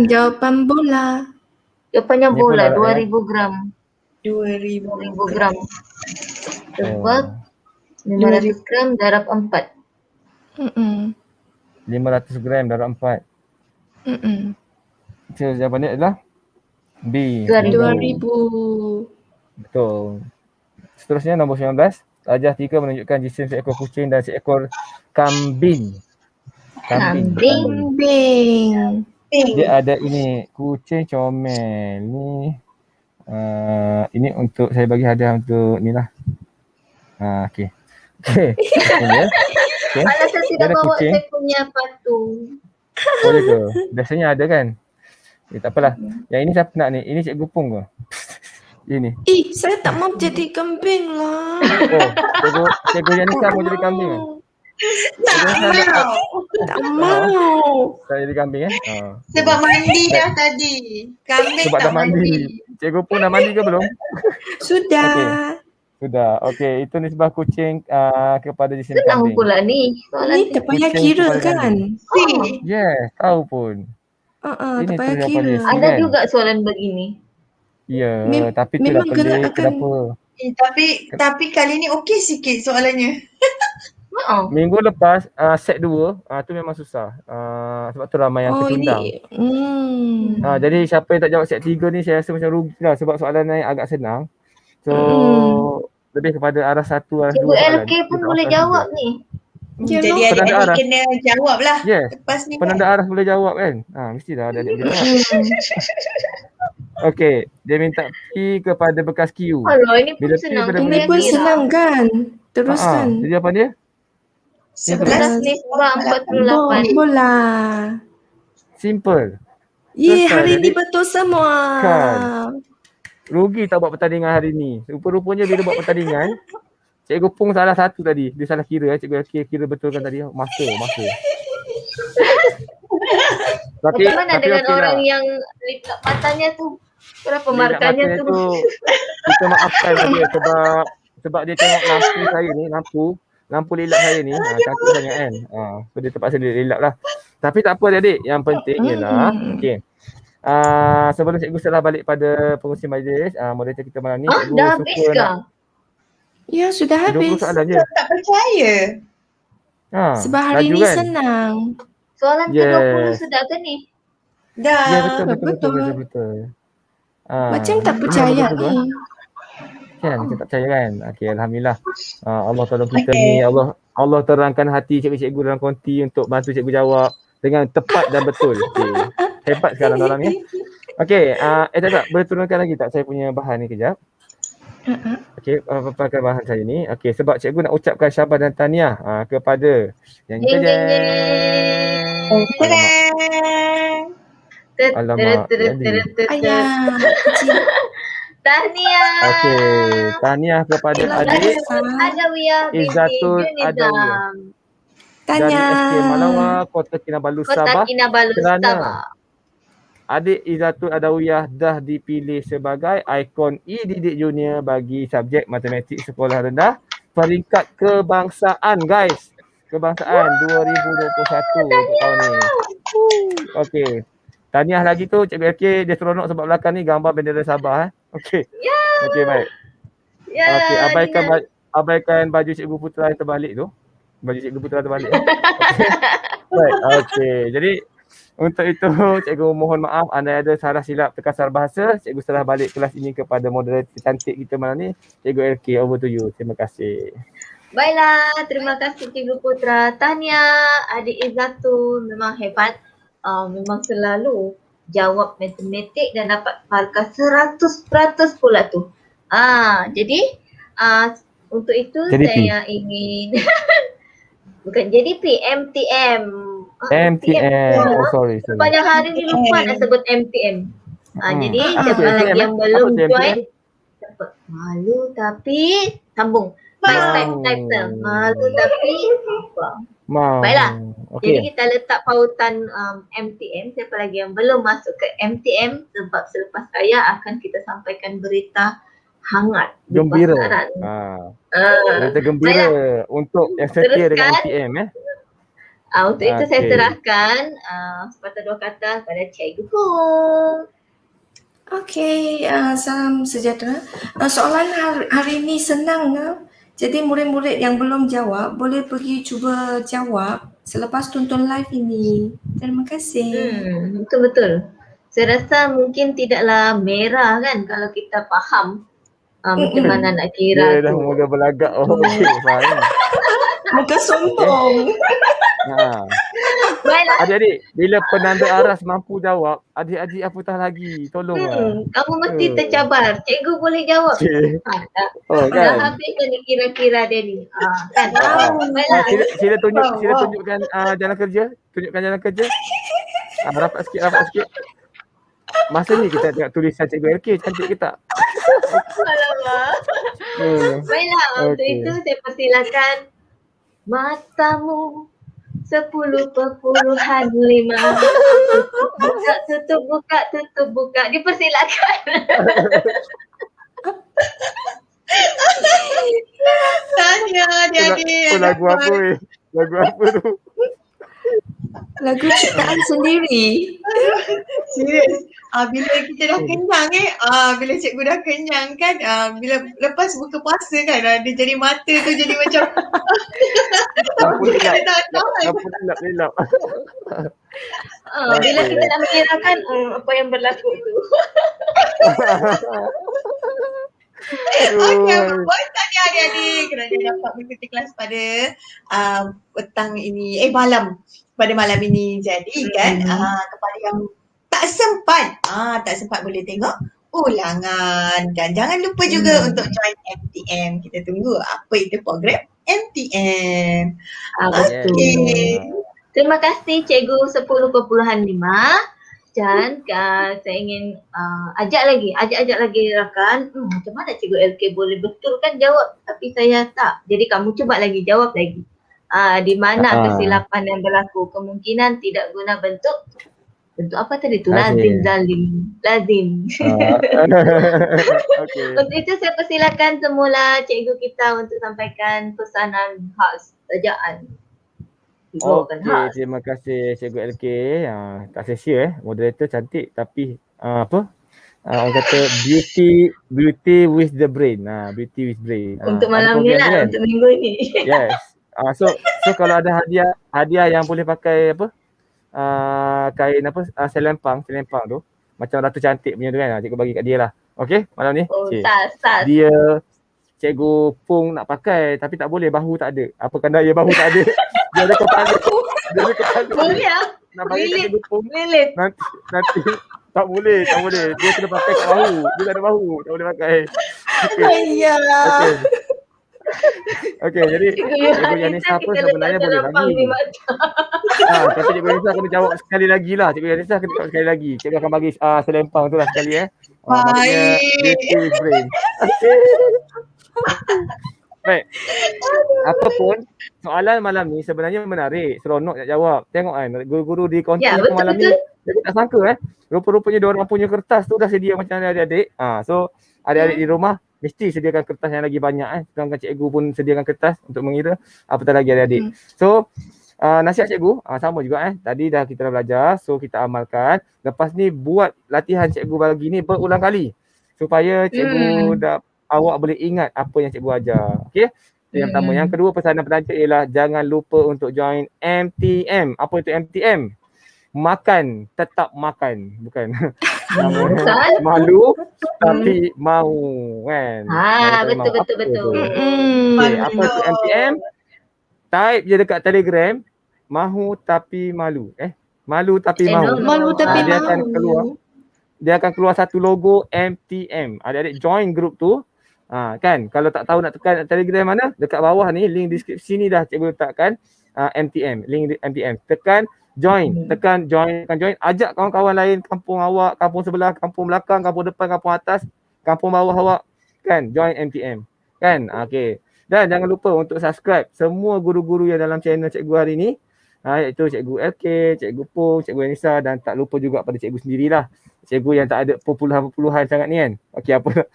Jawapan bola. Jawapannya Ni pun bola darab 2000 gram. 2000 gram. Sebab 500 gram darab 4. 500 gram darab 4. So, jawapan dia adalah B. 2000. Betul. Seterusnya nombor 19. Rajah 3 menunjukkan jisim seekor kucing dan seekor kambing. Kambing. Dia ada ini kucing comel ni. Ini untuk saya bagi hadiah untuk ni lah. Okey. Okey. Okay. Alah saya tidak bawa kucing. saya punya patung. Boleh ke? Biasanya ada kan? Tak apalah. Yang ini siapa nak ni? Ini Cikgu Pung ke? Ini. Saya tak mau jadi kambing lah. Oh, Cikgu Yanisha mau jadi kambing ke? Tak mau. Tak jadi kambing Sebab mandi dah tadi. Kambing Sebab tak dah mandi. Cikgu Pung dah mandi ke belum? Sudah. Okay. Sudah. Okey, itu nisbah kucing kepada jisim Senang kambing. pula ni. Ni tak payah kira kan? Yes, tahu pun. Tak payah kira. Ada juga soalan begini. Ya, tapi tu dah memang gerak pelik. akan- Kenapa? Tapi kali ni okey sikit soalannya. Minggu lepas set 2 tu memang susah. Sebab tu ramai yang kecundang. Jadi siapa yang tak jawab set 3 ni saya rasa macam rugi lah sebab soalan ni agak senang. So lebih kepada arah 1, arah 2 Cikgu soalan. LK pun boleh jawab ni. Jadi Penanda adik-adik arah. kena jawab lah. Yes. Lepas ni Penanda arah boleh jawab kan? Mestilah adik-adik boleh jawab. Okey, dia minta P kepada bekas Q. Alah ini pun Bila senang. P pada Ini pun senang kan? Teruskan. Jadi apa dia? 11 ni 48. Bola. Simple. Ye, Selesai. hari Jadi- ni betul semua. Kan. Rugi tak buat pertandingan hari ni. Rupa-rupanya bila buat pertandingan, Cikgu Pung salah satu tadi. Dia salah kira. Cikgu kira betulkan tadi. Masa. Bagaimana dengan okey orang lah. yang lipat matanya tu? Berapa Lipat markanya matanya tu? Kita maafkan dia sebab dia tengok lampu saya ni, lampu lilap saya ni, cantik sangat kan. So dia terpaksa dia lilap lah. Tapi tak apa adik, yang penting ialah okey. Sebelum cikgu setelah balik pada pengurusi majlis, moderator kita malam ni, cikgu Dah habis suka ke? Ya, sudah 20 habis. soalan je. tak percaya. Sebab hari laju ni kan? senang. Soalan Yes. ke-20 sudah ke ni? Dah. Ya betul. Macam tak ini percaya betul, ni. Kan, kita tak percaya kan? Okey, alhamdulillah. Allah tolong kita ni. Allah terangkan hati cikgu-cikgu dalam konti untuk bantu cikgu jawab dengan tepat dan betul. Okey. Hebat sekarang orang ni. Okey, tak boleh turunkan lagi tak saya punya bahan ni kejap. Okey, pakai bahan saya ni. Okey, sebab cikgu nak ucapkan syabas dan tahniah kepada yang Jeng jeng jeng. Alamak. Jadi. Ayah, kecil. Tahniah. Okey, tahniah kepada adik Adawiyah binti Izzatul Adawiyah Junizam. dari Tanya. SK Malawa, Kota Kinabalu, Kota Sabah. Kinabalu, Kerana Sabah. adik Izzatul Adawiyah dah dipilih sebagai ikon e-didik junior bagi subjek matematik sekolah rendah peringkat kebangsaan, guys. Kebangsaan 2021 untuk tahun ni. Okey. Tahniah lagi tu Cikgu LK, dia seronok sebab belakang ni gambar bendera Sabah. Okey. Okey, baik. Ya, Okey, Dina. abaikan baju Cikgu Putra yang terbalik tu. Baju Cikgu Putra terbalik. Okey. Baik, okey. Jadi untuk itu Cikgu mohon maaf anda ada salah silap terkasar bahasa. Cikgu serah balik kelas ini kepada moderator cantik kita malam ni, Cikgu LK. Over to you. Terima kasih. Baiklah, terima kasih Cikgu Putra. Tahniah adik Izzatul, memang hebat. Memang selalu jawab matematik dan dapat markah 100% pula tu. Jadi untuk itu JDP. saya ingin bukan JDP, MTM. MTM. Oh, sorry. Sepanjang hari ni lupa nak sebut MTM. Jadi siapa lagi MTM, yang belum apa tu join, MTM? malu tapi sambung. Type. Malu tapi baiklah. Okay. Jadi kita letak pautan MTM. Siapa lagi yang belum masuk ke MTM, sebab selepas saya akan kita sampaikan berita hangat di Gembira. pasaran. Berita gembira untuk yang setia dengan MTM Untuk itu saya serahkan sepatah dua kata pada Cikgu Pung. Okey, salam sejahtera. Soalan hari ini senang. Jadi murid-murid yang belum jawab boleh pergi cuba jawab selepas tonton live ini. Terima kasih. Betul-betul. Saya rasa mungkin tidaklah merah kan kalau kita faham macam mana nak kira dia dah mula berlagak. Okey, faham. Muka sombong. Baiklah. Adik-adik, bila penanda aras mampu jawab, adik-adik apatah lagi. Tolong kamu mesti tercabar. Cikgu boleh jawab. Dah kan? habis kan ni kira-kira dia ni. Kan? Sila tunjukkan jalan kerja. Tunjukkan jalan kerja. Rapat sikit. Masa ni kita tengok tulisan Cikgu LK, cantik ke tak? Alamak. Baiklah, untuk itu saya persilakan matamu 10.5. Tutup buka. Dipersilakan. Tanya adik-adik. Lagu apa weh? Lagu apa tu? Lagu ciptaan sendiri. Serius. Bila kita dah kenyang bila cikgu dah kenyang kan, bila lepas buka puasa kan, dia jadi mata tu jadi macam Lampu lelap. Bila kita dah mengirakan apa yang berlaku tu. Okey, buat tanya adik-adik kerana dapat mengikuti kelas pada petang ini, pada malam ini. Jadi kan kepada yang tak sempat boleh tengok ulangan, dan jangan lupa juga untuk join MTM. Kita tunggu apa itu program MTM. Okey. Terima kasih Cikgu 10.5. Dan saya ingin ajak lagi rakan. Macam mana Cikgu LK boleh betul kan jawab, tapi saya tak. Jadi kamu cuba lagi jawab lagi. Di mana kesilapan yang berlaku? Kemungkinan tidak guna bentuk apa tadi tu? Lazim. Okay. Untuk itu saya persilakan semula cikgu kita untuk sampaikan pesanan khas tajaan. Okey, terima kasih Cikgu LK. Tak sia-sia moderator cantik tapi orang kata beauty with the brain. Beauty with brain. Untuk malam ni lah, kan? Untuk minggu ni. Yes. So kalau ada hadiah yang boleh pakai kain selempang tu macam Ratu Cantik punya tu kan, cikgu bagi kat dia lah. Okey, malam ni. Sas. Dia Cikgu Pung nak pakai tapi tak boleh, bahu tak ada. Apa kan daya bahu tak ada. Dia ada kepala. Boleh nak bagi kat Cikgu Pung. Nanti tak boleh. Dia kena pakai kat bahu. Dia tak ada bahu, tak boleh pakai. Ya. Okey, jadi Cikgu Yanisa pun sebenarnya boleh bagi. Tapi Cikgu Yanisa kena jawab sekali lagi lah. Cikgu Yanisa kena jawab sekali lagi. Cikgu akan bagi selempang tu lah sekali maksudnya dia brain. Baik. Apapun soalan malam ni sebenarnya menarik, seronok nak jawab. Tengok kan guru-guru di konti malam ni dia tak sangka rupa-rupanya dia orang punya kertas tu dah sedia macam adik-adik. So adik-adik di rumah mesti sediakan kertas yang lagi banyak sedangkan cikgu pun sediakan kertas untuk mengira apatah lagi adik-adik. So nasihat cikgu sama juga tadi dah kita dah belajar, so kita amalkan. Lepas ni buat latihan cikgu bagi ni berulang kali supaya cikgu awak boleh ingat apa yang cikgu ajar. Okey? Yang pertama. Yang kedua, pesanan penaja ialah jangan lupa untuk join MTM. Apa itu MTM? Makan, tetap makan. Bukan. Malu tapi mau kan. Betul. Okay, apa itu MTM? Type je dekat Telegram, mahu tapi malu. Malu tapi mahu. Malu tapi Dia akan keluar satu logo MTM. Adik-adik join group tu. Kan, kalau tak tahu nak tekan Telegram mana, dekat bawah ni link deskripsi ni dah cikgu letakkan MTM, link MTM. Tekan join, ajak kawan-kawan lain kampung awak, kampung sebelah, kampung belakang, kampung depan, kampung atas, kampung bawah awak, kan, join MTM. Kan? Okey. Dan jangan lupa untuk subscribe semua guru-guru yang dalam channel cikgu hari ni. Iaitu Cikgu LK, Cikgu Pung, Cikgu Yanisa dan tak lupa juga pada cikgu sendirilah. Cikgu yang tak ada puluhan sangat ni kan. Okey, apa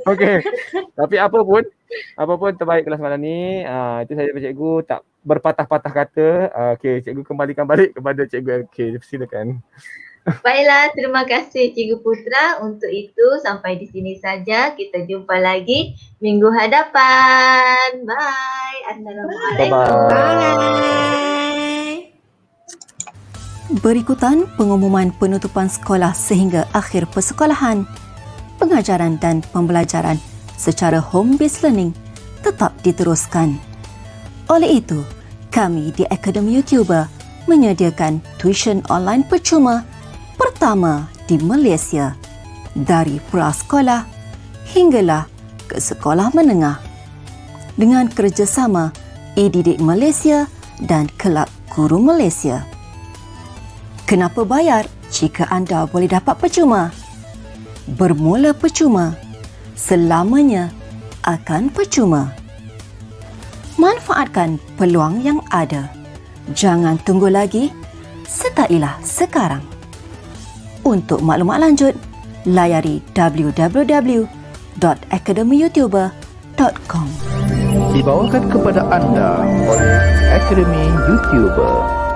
okey. Tapi apa pun terbaik kelas malam ni. Itu saja daripada cikgu, tak berpatah-patah kata. Okey, cikgu kembalikan balik kepada Cikgu LK. Silakan. Baiklah, terima kasih Cikgu Putra. Untuk itu sampai di sini saja. Kita jumpa lagi minggu hadapan. Bye. Assalamualaikum. Bye. Berikutan pengumuman penutupan sekolah sehingga akhir persekolahan. Pengajaran dan pembelajaran secara home-based learning tetap diteruskan. Oleh itu, kami di Akademi YouTuber menyediakan tuition online percuma pertama di Malaysia dari prasekolah hinggalah ke sekolah menengah dengan kerjasama E-Didik Malaysia dan Kelab Guru Malaysia. Kenapa bayar jika anda boleh dapat percuma? Bermula percuma, selamanya akan percuma. Manfaatkan peluang yang ada. Jangan tunggu lagi, startilah sekarang. Untuk maklumat lanjut, layari www.academyyoutuber.com. Dibawakan kepada anda oleh Akademi YouTuber.